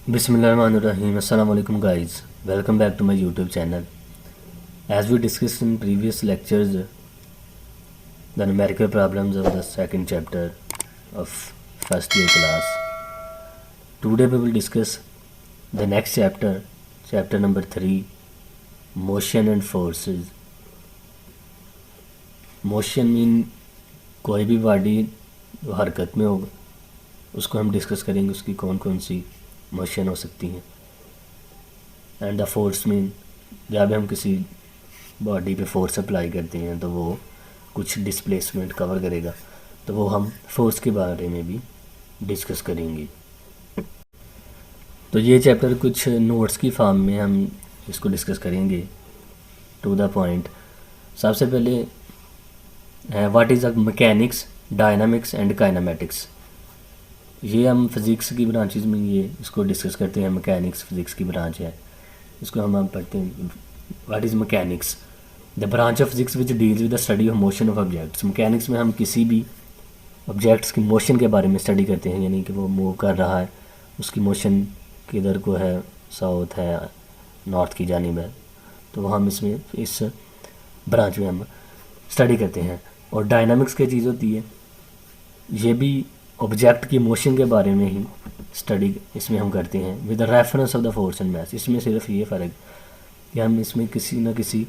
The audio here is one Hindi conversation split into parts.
Bismillahirrahmanirrahim. Assalamu alaikum guys. Welcome back to my YouTube channel. As we discussed in previous lectures, the numerical problems of the second chapter of first year class. Today we will discuss the next chapter, chapter number 3, motion and forces. Motion mean कोई भी बॉडी हरकत में होगा, उसको हम डिस्कस करेंगे, उसकी कौन कौन सी मोशन हो सकती हैं. एंड द फोर्स मीन जब हम किसी बॉडी पे फोर्स अप्लाई करते हैं तो वो कुछ डिस्प्लेसमेंट कवर करेगा, तो वो हम फोर्स के बारे में भी डिस्कस करेंगे. तो ये चैप्टर कुछ नोट्स की फॉर्म में हम इसको डिस्कस करेंगे. टू द पॉइंट, सबसे पहले what is the mechanics, dynamics and kinematics. ये हम फिज़िक्स की ब्रांचेज में ये इसको डिस्कस करते हैं. मैकेनिक्स फिज़िक्स की ब्रांच है, इसको हम पढ़ते हैं. What is mechanics, the branch of physics which deals with the study of motion of objects. Mechanics में हम किसी भी ऑब्जेक्ट्स की मोशन के बारे में स्टडी करते हैं, यानी कि वो मूव कर रहा है, उसकी मोशन किधर को है, साउथ है, नॉर्थ की जानिब है, तो हम इसमें इस ब्रांच में हम स्टडी करते हैं. और डायनामिक्स क्या चीज़ होती है, ये भी ऑब्जेक्ट की मोशन के बारे में ही स्टडी इसमें हम करते हैं with the reference of the force and mass. इसमें सिर्फ ये फ़र्क कि हम इसमें किसी न किसी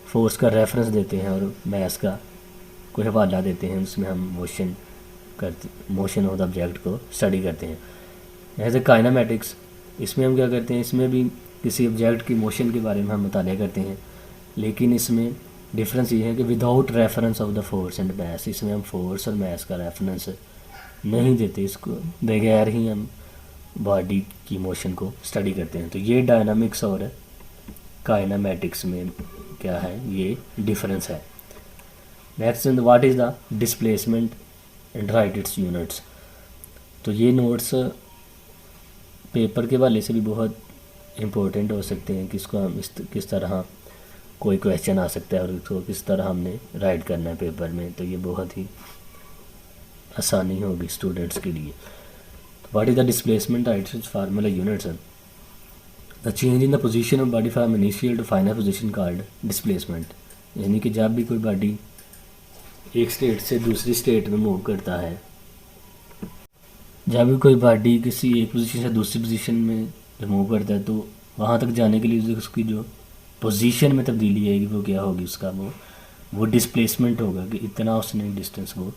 फोर्स का रेफरेंस देते हैं और मास का कोई हवाला देते हैं, उसमें हम मोशन ऑफ द ऑब्जेक्ट को स्टडी करते हैं. एज ए काइनेमेटिक्स, इसमें हम क्या करते हैं, इसमें भी किसी ऑब्जेक्ट की मोशन के बारे में हम मुताला करते हैं, लेकिन इसमें डिफरेंस ये है कि without reference of the force and mass. इसमें हम फोर्स और मास का रेफरेंस नहीं देते, इसको बगैर ही हम बॉडी की मोशन को स्टडी करते हैं. तो ये डायनामिक्स और काइनेमेटिक्स में क्या है, ये डिफरेंस है. Next, what is the displacement and right it's units. तो ये नोट्स पेपर के वाले से भी बहुत इम्पोर्टेंट हो सकते हैं कि इसको हम किस तरह कोई क्वेश्चन आ सकता है और इसको किस तरह हमने राइट करना है पेपर में, तो ये बहुत ही आसानी होगी स्टूडेंट्स के लिए. What is the displacement, right its formula units. The change in the position of body from initial to final position called displacement. यानी कि जब भी कोई बॉडी एक स्टेट से दूसरी स्टेट में मूव करता है, जब भी कोई बॉडी किसी एक पोजीशन से दूसरी पोजीशन में मूव करता है, तो वहाँ तक जाने के लिए उसकी जो पोजीशन में तब्दीली आएगी वो क्या होगी, उसका वो डिस्प्लेसमेंट होगा कि इतना उसने डिस्टेंस वो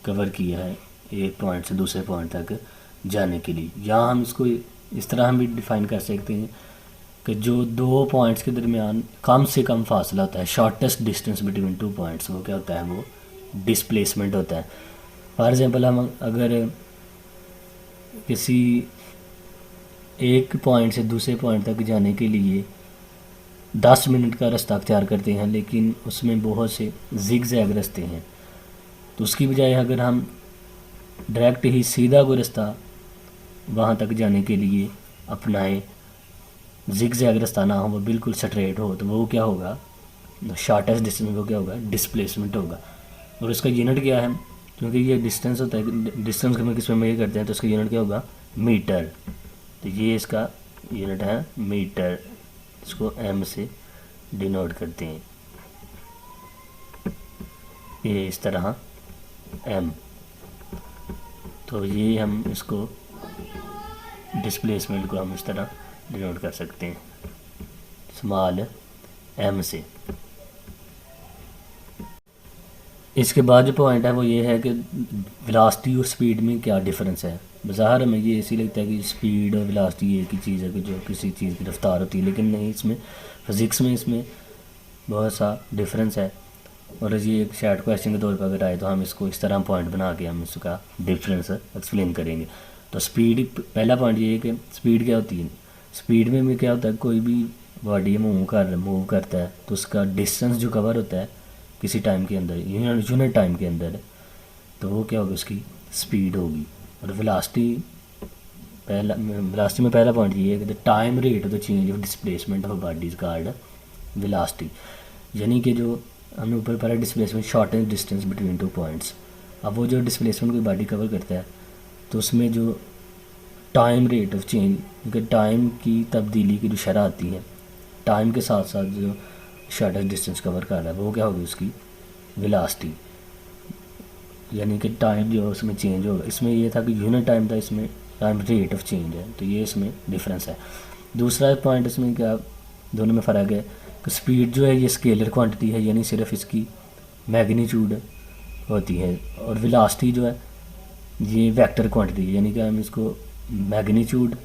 कवर किया है एक पॉइंट से दूसरे पॉइंट तक जाने के लिए. यहाँ हम इसको इस तरह हम भी डिफ़ाइन कर सकते हैं कि जो दो पॉइंट्स के दरमियान कम से कम फासला होता है, shortest distance between two points, वो क्या होता है, वो डिस्प्लेसमेंट होता है. फॉर एग्ज़ाम्पल, हम अगर किसी एक पॉइंट से दूसरे पॉइंट तक जाने के लिए 10 मिनट का रास्ता अख्तियार करते हैं, लेकिन उसमें बहुत से जिग-जैग रास्ते हैं, तो उसकी बजाय अगर हम डायरेक्ट ही सीधा कोई रास्ता वहाँ तक जाने के लिए अपनाएं, जिग-जैग रास्ता ना हो, वो बिल्कुल स्ट्रेट हो, तो वो क्या होगा, शॉर्टेस्ट डिस्टेंस वो क्या होगा, डिस्प्लेसमेंट होगा. और उसका यूनिट क्या है, क्योंकि ये डिस्टेंस होता है, डिस्टेंस को हम किस में मेजर करते हैं, तो उसका यूनिट क्या होगा, मीटर. तो ये इसका यूनिट है मीटर, इसको एम से डिनोट करते हैं, ये इस तरह एम. तो ये हम इसको डिस्प्लेसमेंट को हम इस तरह डिनोट कर सकते हैं स्मॉल एम से. इसके बाद जो पॉइंट है वो ये है कि वेलोसिटी और स्पीड में क्या डिफरेंस है. बाज़ार में ये ऐसी लगता है कि स्पीड और वेलोसिटी एक ही चीज़ है कि जो किसी चीज़ की रफ्तार होती है, लेकिन नहीं, इसमें फिज़िक्स में इसमें बहुत सा डिफरेंस है. और ये एक शॉर्ट क्वेश्चन के तौर पर अगर आए तो हम इसको इस तरह पॉइंट बना के हम इसका डिफरेंस एक्सप्लेन करेंगे. तो स्पीड, पहला पॉइंट ये है कि स्पीड क्या होती है. स्पीड में भी क्या होता है, कोई भी बॉडी मूव करता है तो उसका डिस्टेंस जो कवर होता है किसी टाइम के अंदर, यूनिट टाइम के अंदर, तो वो क्या होगी, उसकी स्पीड होगी. और वेलोसिटी में पहला पॉइंट ये है कि the time rate of the change of displacement of body is called velocity. यानी कि जो हमने ऊपर पढ़ा displacement, shortest distance between two points. अब वो जो डिस्प्लेसमेंट कोई बॉडी कवर करता है तो उसमें जो टाइम रेट ऑफ चेंज, क्योंकि टाइम की तब्दीली की जो शरह आती है, टाइम के साथ साथ जो शॉर्टेस्ट डिस्टेंस कवर कर रहा है वो क्या होगी, उसकी वेलोसिटी, यानी कि टाइम जो उसमें चेंज होगा। इसमें ये था कि यूनिट टाइम था, इसमें टाइम रेट ऑफ चेंज है, तो ये इसमें डिफरेंस है। दूसरा पॉइंट इसमें क्या दोनों में फ़र्क है कि स्पीड जो है ये स्केलर क्वांटिटी है, यानी सिर्फ इसकी मैग्नीट्यूड होती है, और वेलोसिटी जो है ये वेक्टर क्वांटिटी है, यानी कि हम इसको मैग्नीट्यूड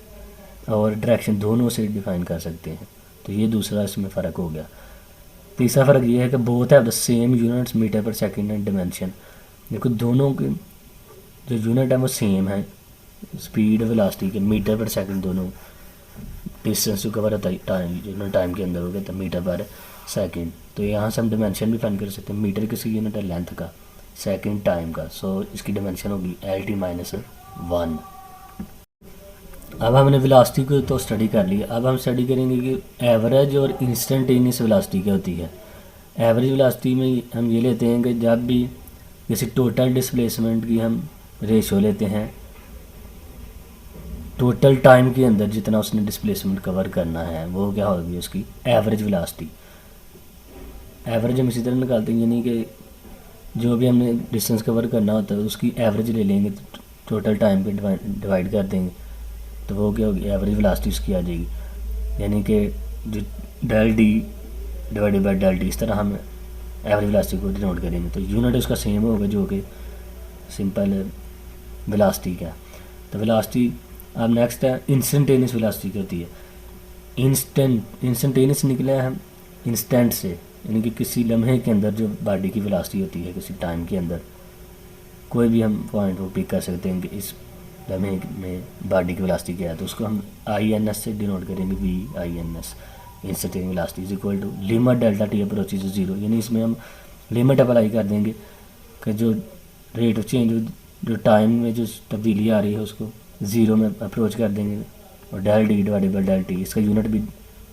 और डायरेक्शन दोनों से डिफाइन कर सकते हैं। तो ये दूसरा इसमें फ़र्क हो गया। तीसरा फ़र्क ये है कि both have the same units metre per second and dimension. देखो दोनों के जो यूनिट है वो सेम है, स्पीड वेलोसिटी के मीटर पर सेकंड दोनों, डिस्टेंस जो कवर होता है टाइम यूनिट टाइम के अंदर हो गया तो मीटर पर सेकंड। तो यहाँ से हम डिमेंशन भी फाइंड कर सकते हैं। मीटर किसी यूनिट है लेंथ का, सेकंड टाइम का, सो इसकी डिमेंशन होगी LT-1। अब हमने वेलोसिटी को तो स्टडी कर लिया, अब हम स्टडी करेंगे कि एवरेज और इंस्टेंटेनियस वेलोसिटी क्या होती है। एवरेज वेलोसिटी में हम ये लेते हैं कि जब भी किसी टोटल डिस्प्लेसमेंट की हम रेशो लेते हैं टोटल टाइम के अंदर जितना उसने डिस्प्लेसमेंट कवर करना है वो क्या होगी, उसकी एवरेज वेलोसिटी। एवरेज हम इसी तरह निकालते हैं, यानी कि जो भी हमने डिस्टेंस कवर करना होता है उसकी एवरेज ले लेंगे, टोटल टाइम पे डिवाइड कर देंगे, तो वो क्या होगी, एवरेज वेलोसिटी उसकी आ जाएगी। यानी कि जो del d divided by del t, इस तरह हम एवरेज वेलोसिटी को डिनोट करेंगे। तो यूनिट उसका सेम होगा जो कि सिंपल वेलोसिटी का। तो वेलोसिटी अब नेक्स्ट है इंस्टेंटेनियस वेलोसिटी क्या होती है। इंस्टेंटेनियस निकला है हम इंस्टेंट से, यानी कि किसी लम्हे के अंदर जो बॉडी की वेलोसिटी होती है किसी टाइम के अंदर, कोई भी हम पॉइंट को पिक कर सकते हैं कि इस लम्हे में बॉडी की वेलोसिटी क्या है, तो उसको हम INS से डिनोट करेंगे, VINS। Instantaneous velocity is equal to limit delta t approaches zero, यानी इसमें हम लिमिट अप्लाई कर देंगे कि जो रेट ऑफ चेंज जो टाइम में जो तब्दीली आ रही है उसको ज़ीरो में अप्रोच कर देंगे, और del d divided by del t, इसका यूनिट भी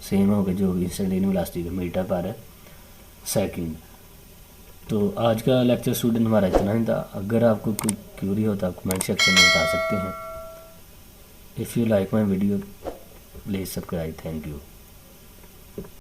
सेम होगा जो इंस्टेंटेनियस वेलोसिटी का मीटर पर सेकंड। तो आज का लेक्चर स्टूडेंट हमारा इतना ही था। अगर आपको कोई क्यूरी हो तो आप कमेंट सेक्शन में बता सकते हैं। If you like my video please subscribe. Thank you.